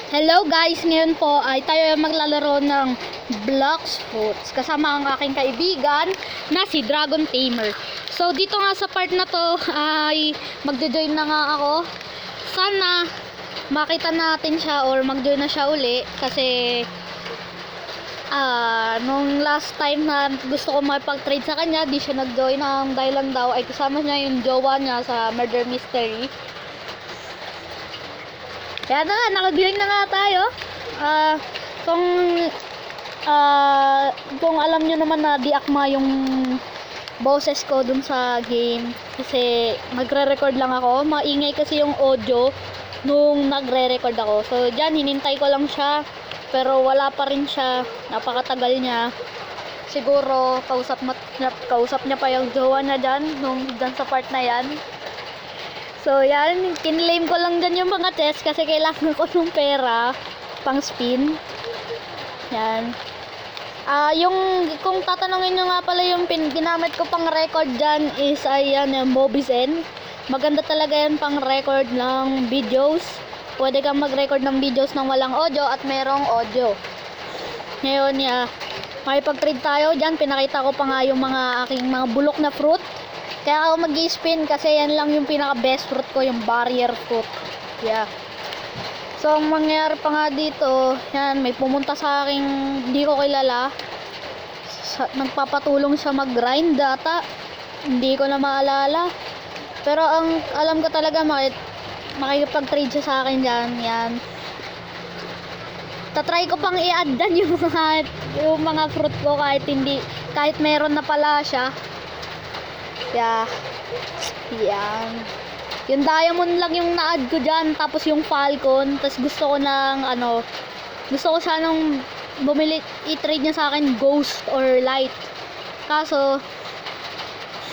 Hello guys, ngayon po ay tayo ay maglalaro ng Blox Fruits kasama ang aking kaibigan na si Dragon Tamer. So dito nga sa part na to ay magjo-join na nga ako. Sana makita natin siya or mag-join na siya uli kasi nung last time na gusto ko makipag-trade sa kanya, di siya nag-join. Ang dahilan daw ay kasama niya yung jowa niya sa murder mystery. Kaya na nga, nakagiling na nga tayo. Kung alam nyo naman na di akma yung boses ko dun sa game. Kasi magre-record lang ako. Maingay kasi yung audio nung nagre-record ako. So dyan, hinintay ko lang siya. Pero wala pa rin siya. Napakatagal niya. Siguro, kausap niya pa yung jowa niya dyan. Dyan sa part na yan. So yan, kinlaim ko lang dyan yung mga chest kasi kailangan ko ng pera pang spin. Yan. Kung tatanungin nyo nga pala yung ginamit ko pang record dyan is ayan, Mobizen. Maganda talaga yan pang record ng videos. Pwede kang mag-record ng videos ng walang audio at merong audio. Ngayon, makipag-trade tayo dyan. Pinakita ko pa nga yung mga aking mga bulok na fruit. Kaya ako mag-spin kasi yan lang yung pinaka-best fruit ko, yung barrier fruit. Yeah. So, ang mangyayari pa nga dito, yan, may pumunta sa aking hindi ko kilala. Nagpapatulong siya mag-grind data. Hindi ko na maalala. Pero ang alam ko talaga, makikipag-trade siya sa akin dyan. Yan. Tatry ko pang i-add dan yung mga fruit ko kahit meron na pala siya. Yeah. Yan. Yung diamond lang yung na-add ko dyan. Tapos yung falcon. Tapos gusto ko sanang bumili, i-trade niya sa akin ghost or light. Kaso,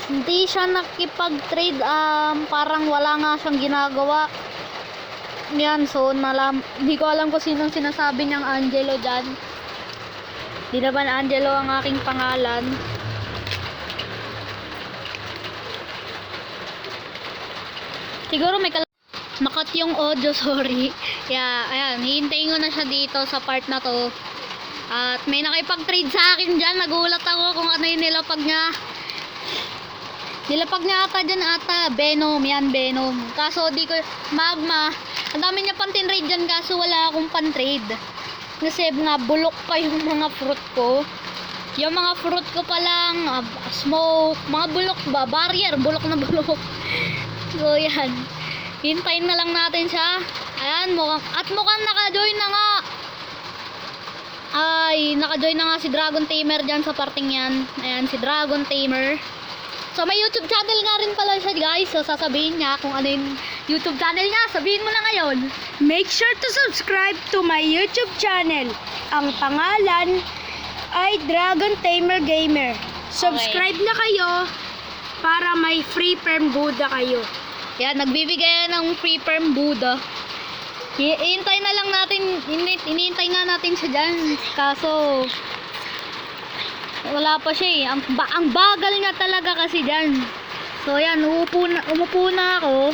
hindi siya nakipag-trade. Parang wala nga siyang ginagawa. Yan. So, hindi ko alam kung sinong sinasabi niyang Angelo dyan. Di naman Angelo ang aking pangalan. Siguro makat yung audio, sorry. Kaya, ayan, hihintayin ko na siya dito sa part na to. At may nakipag-trade sa akin dyan. Nagulat ako kung ano yung nilapag niya. Nilapag niya ata dyan Venom. Yan, Venom. Kaso di ko, Magma. Ang dami niya pang tinrade dyan kaso wala akong pan-trade. Kasi nga, bulok pa yung mga fruit ko. Yung mga fruit ko pa lang, smoke, mga bulok ba? Barrier, bulok na bulok. So yan, hintayin na lang natin siya. Ayan, mukhang naka-join na nga. Ay, naka-join na nga si Dragon Tamer dyan sa parting yan. Ayan, si Dragon Tamer. So may YouTube channel nga rin pala siya guys. So sasabihin niya kung ano yung YouTube channel niya. Sabihin mo na ngayon. Make sure to subscribe to my YouTube channel. Ang pangalan ay Dragon Tamer Gamer. Subscribe na kayo para may free perm Buddha kayo. Yan, nagbibigay ng free perm Buddha. Hinihintay na lang natin, hinihintay nga natin siya dyan. Kaso, wala pa siya eh. Ang bagal niya talaga kasi dyan. So yan, umupo na ako.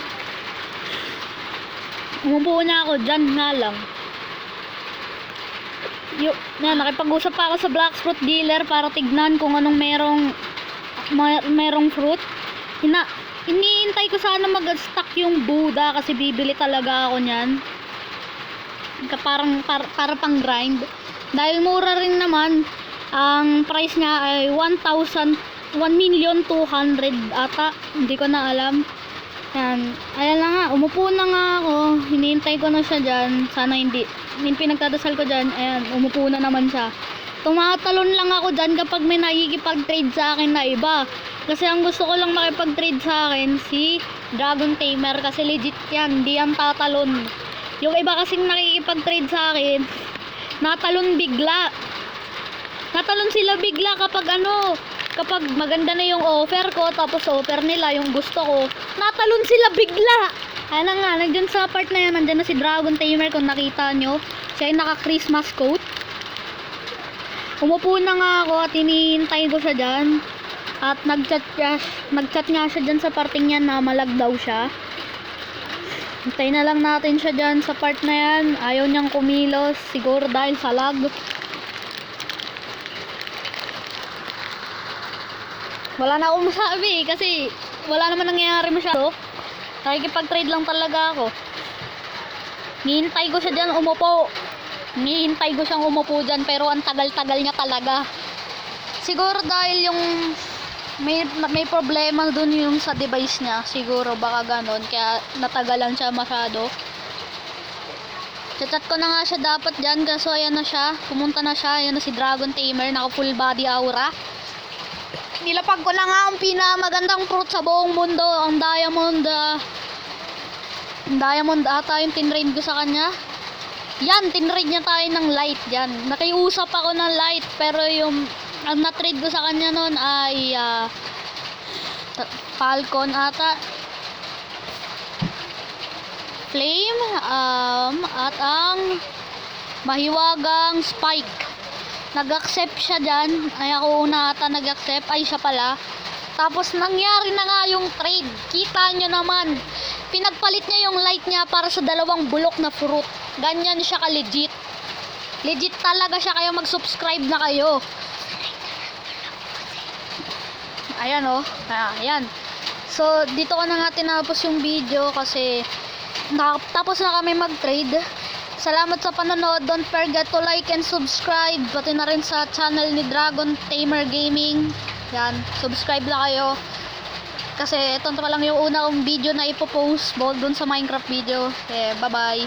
Dyan nga lang. Nakipag-usap pa ako sa Blox Fruit dealer para tignan kung anong merong fruit. Iniintay ko sana mag-stock yung Buddha kasi bibili talaga ako niyan. Para pang grind. Dahil mura rin naman, ang price niya ay 1,200,000 ata. Hindi ko na alam. Yan. Ayan na nga, umupo na nga ako. Hinihintay ko na siya dyan. Sana hindi. Yung pinagdadasal ko dyan, ayan, umupo na naman siya. Tumatalon lang ako dyan kapag may nakikipag-trade sa akin na iba. Kasi ang gusto ko lang makipag-trade sa akin si Dragon Tamer kasi legit yan, hindi yan tatalon. Yung iba kasing nakikipag-trade sa akin, natalon bigla. Natalon sila bigla kapag maganda na yung offer ko, tapos offer nila yung gusto ko, natalon sila bigla. Ano nga, nandiyan sa part na yan, nandiyan na si Dragon Tamer kung nakita nyo. Siya yung naka-Christmas coat. Umupo na nga ako at hinihintay ko siya dyan. At nag-chat nga siya dyan sa parting yan na malag daw siya. Hintayin na lang natin siya dyan sa part na yan. Ayaw niyang kumilos. Siguro dahil sa lag. Wala na akong masabi kasi wala naman nangyayari masyado. Nakikipag-trade lang talaga ako. Hinihintay ko siya dyan umupo. Hinihintay ko siyang umupo dyan pero ang tagal-tagal niya talaga. Siguro dahil yung may problema dun yung sa device niya. Siguro baka ganon. Kaya natagalan siya masyado. Chat ko na nga siya dapat dyan. Kaso ayan na siya. Pumunta na siya. Ayan na si Dragon Tamer. Naka full body aura. Nilapag ko na nga ang pinamagandang fruit sa buong mundo. Ang diamond. Diamond ata yung tinraid ko sa kanya. Yan, tinraid niya tayo ng light dyan. Nakiusap ako ng light. Pero yung ang na-trade ko sa kanya nun ay Falcon ata. Flame. At ang mahiwagang Spike. Nag-accept siya dyan. Ay ako una ata nag-accept. Ay siya pala. Tapos nangyari na nga yung trade. Kita nyo naman. Pinagpalit niya yung light niya para sa dalawang bulok na fruit. Ganyan siya ka-legit. Legit talaga siya. Kaya mag-subscribe na kayo. Ayan o. Ayan. So dito ko na nga tinapos yung video kasi tapos na kami mag-trade. Salamat sa panonood. Don't forget to like and subscribe. Pati na rin sa channel ni Dragon Tamer Gaming. Yan. Subscribe na kayo. Kasi ito pa lang yung una kong video na ipopost dun sa Minecraft video. Bye bye.